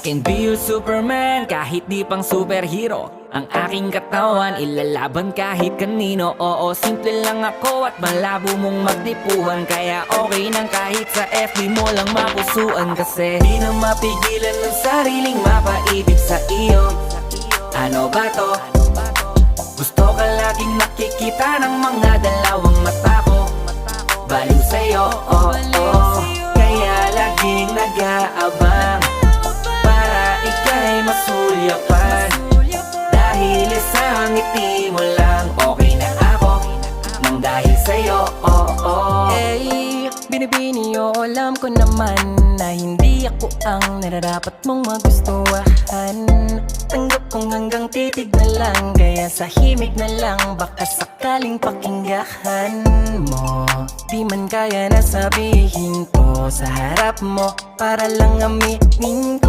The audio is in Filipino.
can be your Superman, kahit di pang superhero. Ang aking katawan, ilalaban kahit kanino. Oo, simple lang ako at malabo mong magtipuhan. Kaya okay nang kahit sa FB mo lang mapusuan. Kasi di na mapigilan ng sariling mapaibig sa iyo. Ano ba to? Gusto ka laging nakikita ng mga dalawang mata ko. Baliw sa'yo, oh, oh. Kaya laging nag-aabang para ika'y masulyapan. Dahil isang ngiti mo lang, okay na ako nang dahil sa'yo, oh, oh. Hey, binibini o alam ko naman na hindi ako ang nararapat mong magustuhan. Tanggap kong hanggang titig na lang, kaya sa himig na lang baka sakaling pakinggan mo. Di man kaya na sabihin ko sa harap mo para lang aminin ko.